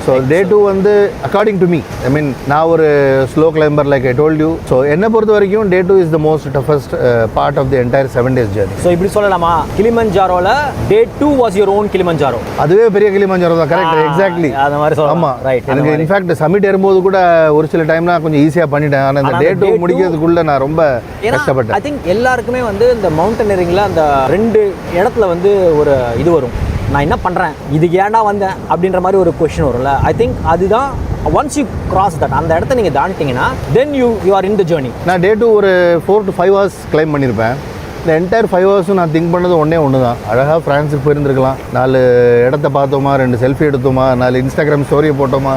So day 2 வந்து according to me, I mean நான் ஒரு slow climber like I told you. So என்னை பொறுத்த வரைக்கும் day 2 is the most toughest part of the entire 7 days journey. So இப்படி சொல்லலாமா, கிளிமஞ்சாரோவில் day 2 was your own Kilimanjaro? அதுவே பெரிய கிளிமஞ்சாரோ தான். கரெக்ட், எக்ஸாக்ட்லி அந்த மாதிரி சொல்லலாம். ஆமாம், ரைட். எனக்கு இன்ஃபேக்ட் சமிட் ஏறும்போது கூட ஒரு சில டைம்லாம் கொஞ்சம் ஈஸியாக பண்ணிட்டேன். ஆனால் இந்த டே 2 முடிக்கிறதுக்குள்ள நான் ரொம்ப கஷ்டப்பட்டேன். ஐ திங்க் எல்லாருக்குமே வந்து இந்த மவுண்டனரிங்கில் அந்த 2 இடத்துல வந்து ஒரு இது வரும், நான் என்ன பண்ணுறேன், இதுக்கு ஏன்டா வந்தேன் அப்படின்ற மாதிரி ஒரு கொஷின் வரும்ல. ஐ திங்க் அதுதான் ஒன்ஸ் யூ கிராஸ் தட், அந்த இடத்த நீங்கள் தாண்டிட்டீங்கன்னா then you are in the journey. நான் டே 2 ஒரு 4 to 5 hours கிளைம் பண்ணியிருப்பேன். இந்த என்டையர் 5 hours நான் திங்க் பண்ணது ஒன்று தான், அழகாக ஃப்ரான்ஸுக்கு போயிருந்துருக்கலாம், 4 இடத்த பார்த்தோமா, 2 செல்ஃபி எடுத்தோமா, 4 இன்ஸ்டாகிராம் ஸ்டோரியை போட்டோமா,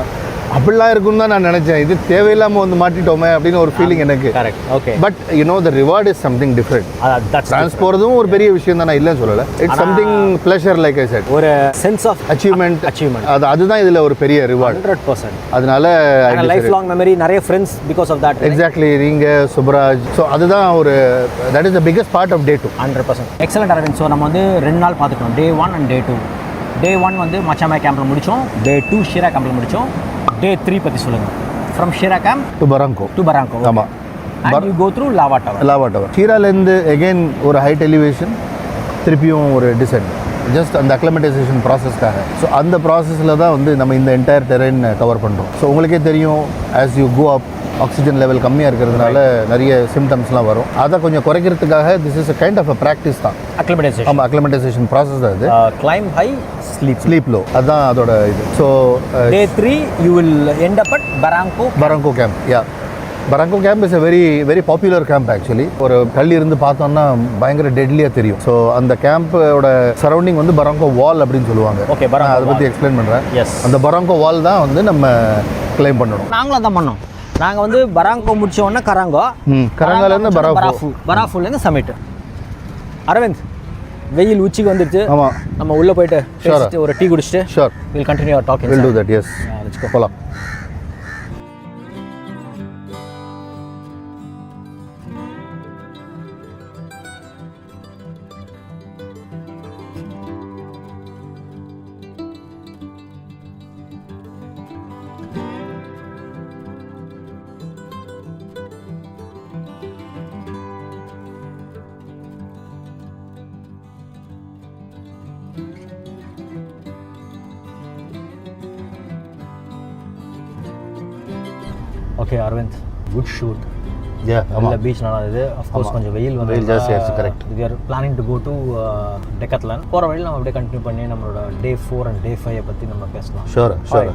அப்படிலாம் இருக்குன்னு தான் நான் நினச்சேன். இது தேவையில்லாமல் வந்து மாட்டிட்டோமே அப்படின்னு ஒரு ஃபீலிங் எனக்கு. Correct, okay. But you know the reward is something different. France போகிறதும் ஒரு பெரிய விஷயம் தான், நான் இல்லைன்னு சொல்லலை. It's something pleasure, like I said, ஒரு சென்ஸ் ஆஃப் அச்சீவ்மெண்ட். அதுதான் இதில் ஒரு பெரிய ரிவார்ட். 100%. அதனால லைஃப் லாங் மெமரி, நிறைய friends because of that. Exactly, நீங்கள் சுப்ராஜ். ஸோ அதுதான் ஒரு that is the biggest part of day 2. 100%. Excellent Aravind. So நம்ம வந்து 2 நாள் பார்த்துட்டோம், டே 1 அண்ட் டே 2. டே 1 வந்து மச்சாமாய் கேம்பில் முடித்தோம், டே 2 ஷீரா கேம்பில் முடித்தோம். டே 3 பற்றி சொல்லுங்கள். From Shira camp to Barranco. ஆமாம். And you go through Lava Tower. ஷீராலேருந்து எகெயின் ஒரு ஹைட் எலிவேஷன், திருப்பியும் ஒரு டிசென்ட், ஜஸ்ட் அந்த அக்ளமடைசேஷன் ப்ராசஸ்க்காக. ஸோ அந்த ப்ராசஸில் தான் வந்து நம்ம இந்த என்டையர் டெரெயின் கவர் பண்ணுறோம். ஸோ உங்களுக்கே தெரியும், as you go up oxygen level கம்மியாக இருக்கிறதுனால நிறைய சிம்டம்ஸ்லாம் வரும். அதை கொஞ்சம் குறைக்கிறதுக்காக this is a kind of a practice தான். அக்ளிமடைசேஷன். ஆமாம், அக்ளிமடைசேஷன் ப்ராசஸ் தான் இது. கிளைம் ஹை, ஸ்லீப் லோ, அதுதான் அதோட இது. So day 3 you will end up at Barranco camp. Yeah, Barranco camp is a very very popular camp actually. ஒரு கல்லி இருந்து பார்த்தோம்னா பயங்கர டெட்லியாக தெரியும். ஸோ அந்த கேம்போட சரௌண்டிங் வந்து பராங்கோ வால் அப்படின்னு சொல்லுவாங்க. ஓகே, அதை பற்றி எக்ஸ்பிளைன் பண்ணுறேன். எஸ், அந்த பராங்கோ வால் தான் வந்து நம்ம கிளைம் பண்ணணும். நாங்களும் தான் பண்ணோம். நாங்கள் வந்து பராங்கோ முடிச்ச உடனே கராங்கோலேருந்து பராஃபுலேருந்து சமிட். அரவிந்த், வெயில் உச்சிக்கு வந்துருச்சு. ஆமாம், நம்ம உள்ளே போயிட்டு ஒரு டீ குடிச்சிட்டு sure will continue our talking. Will do that. Yes, போகலாம். Okay Aravind, good shoot. நல்ல பீச் நல்லா இருக்குது. அஃப்கோர்ஸ் கொஞ்சம் வெயில் ஜாஸ்தி ஆயிடுச்சு. Correct. We are planning to go to Decathlon. போகிற வழியில் நம்ம அப்படியே கண்டினியூ பண்ணி நம்மளோட டே 4 அண்ட் டே 5 பற்றி நம்ம பேசலாம். ஷோர்.